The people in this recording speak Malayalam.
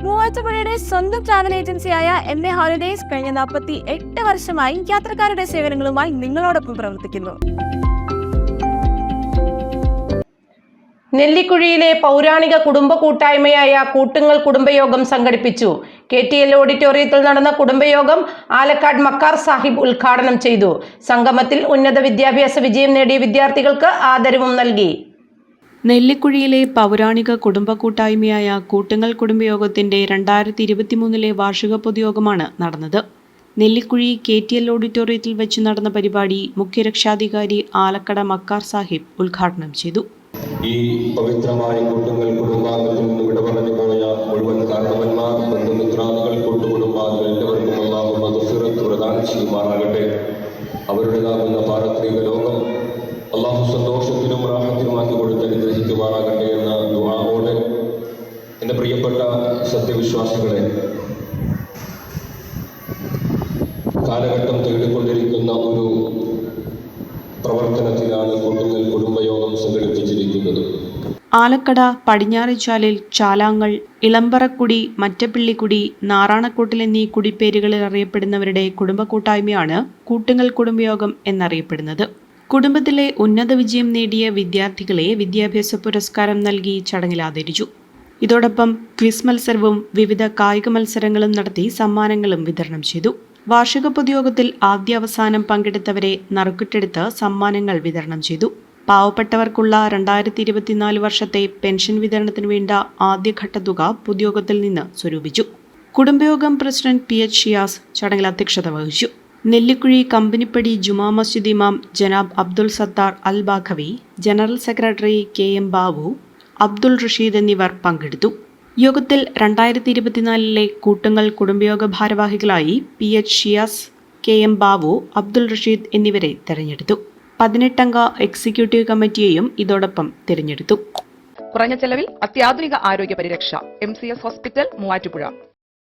മൂവാറ്റുപുഴയുടെ സ്വന്തം ട്രാവൽ ഏജൻസിയായ MA ഹോളിഡേയ്സ് കഴിഞ്ഞ 48 വർഷമായി യാത്രക്കാരുടെ സേവനങ്ങളുമായി നിങ്ങളോടൊപ്പം പ്രവർത്തിക്കുന്നു. നെല്ലിക്കുഴിയിലെ പൗരാണിക കുടുംബ കൂട്ടായ്മയായ കൂട്ടുങ്ങൽ കുടുംബയോഗം സംഘടിപ്പിച്ചു. KTL ഓഡിറ്റോറിയത്തിൽ നടന്ന കുടുംബയോഗം ആലക്കാട് മക്കാർ സാഹിബ് ഉദ്ഘാടനം ചെയ്തു. സംഗമത്തിൽ ഉന്നത വിദ്യാഭ്യാസ വിജയം നേടിയ വിദ്യാർത്ഥികൾക്ക് ആദരവും നൽകി. നെല്ലിക്കുഴിയിലെ പൗരാണിക കുടുംബ കൂട്ടായ്മയായ കൂട്ടുങ്ങൽ കുടുംബയോഗത്തിന്റെ 2023 വാർഷിക പൊതുയോഗമാണ് നടന്നത്. നെല്ലിക്കുഴി KTL ഓഡിറ്റോറിയത്തിൽ വെച്ച് നടന്ന പരിപാടി മുഖ്യരക്ഷാധികാരി ആലക്കട മക്കാർ സാഹിബ് ഉദ്ഘാടനം ചെയ്തു. ഈ പവിത്രമായ കൂട്ടുങ്ങൽ കുടുംബാംഗത്തിൽ നിന്ന് വിടപറഞ്ഞു പോയ മുഴുവൻ കാരണവന്മാർ, ബന്ധുമിത്രാദികൾ, കൂട്ടുകുടുംബാദികൾ എല്ലാവർക്കും അല്ലാഹു മഗ്ഫിറത്ത് പ്രദാനം ചെയ്യുമാറാകട്ടെ. അവരുടേതാകുന്ന പാരത്രിക ലോകം അല്ലാഹു സന്തോഷത്തിനും റാഹത്തിനുമാക്കി കൊടുത്ത് അനുഗ്രഹിക്കുമാറാകട്ടെ എന്ന ദുആവോടെ എൻ്റെ പ്രിയപ്പെട്ട സത്യവിശ്വാസികളെ, കാലഘട്ടം തേടിക്കൊണ്ടിരിക്കുന്ന ഒരു പ്രവർത്തനത്തിലാണ് കൂട്ടുങ്ങൽ കുടുംബയോഗം സംഘടിപ്പിച്ചിരിക്കുന്നത്. ആലക്കട പടിഞ്ഞാറേച്ചാലിൽ ചാലാങ്ങൾ, ഇളമ്പറക്കുടി, മറ്റപ്പിള്ളിക്കുടി, നാറാണക്കോട്ടിൽ എന്നീ കുടിപ്പേരുകളിൽ അറിയപ്പെടുന്നവരുടെ കുടുംബ കൂട്ടായ്മയാണ് കൂട്ടുങ്ങൽ കുടുംബയോഗം എന്നറിയപ്പെടുന്നത്. കുടുംബത്തിലെ ഉന്നത വിജയം നേടിയ വിദ്യാർത്ഥികളെ വിദ്യാഭ്യാസ പുരസ്കാരം നൽകി ചടങ്ങിൽ ആദരിച്ചു. ഇതോടൊപ്പം ക്വിസ് മത്സരവും വിവിധ കായിക മത്സരങ്ങളും നടത്തി സമ്മാനങ്ങളും വിതരണം ചെയ്തു. വാർഷിക പൊതുയോഗത്തിൽ ആദ്യാവസാനം പങ്കെടുത്തവരെ നറുക്കിട്ടെടുത്ത് സമ്മാനങ്ങൾ വിതരണം ചെയ്തു. പാവപ്പെട്ടവർക്കുള്ള 2024 വർഷത്തെ പെൻഷൻ വിതരണത്തിന് വേണ്ട ആദ്യഘട്ട തുക പൊതുയോഗത്തിൽ നിന്ന് സ്വരൂപിച്ചു. കുടുംബയോഗം പ്രസിഡന്റ് PH ഷിയാസ് ചടങ്ങിൽ അധ്യക്ഷത വഹിച്ചു. നെല്ലിക്കുഴി കമ്പനിപ്പടി ജുമാ മസ്ജിദ് ഇമാം ജനാബ് Abdul Sathar Al Baqavi, general secretary KM Babu, Abdul Rasheed എന്നിവർ പങ്കെടുത്തു. യോഗത്തിൽ 2024 കൂട്ടുങ്ങൽ കുടുംബയോഗ ഭാരവാഹികളായി PH ഷിയാസ്, KM ബാബു, അബ്ദുൾ റഷീദ് എന്നിവരെ തെരഞ്ഞെടുത്തു. 18 അംഗ എക്സിക്യൂട്ടീവ് കമ്മിറ്റിയെയും ഇതോടൊപ്പം തിരഞ്ഞെടുത്തു. കുറഞ്ഞ ചെലവിൽ അത്യാധുനിക ആരോഗ്യ പരിരക്ഷ MCS ഹോസ്പിറ്റൽ മൂവാറ്റുപുഴ.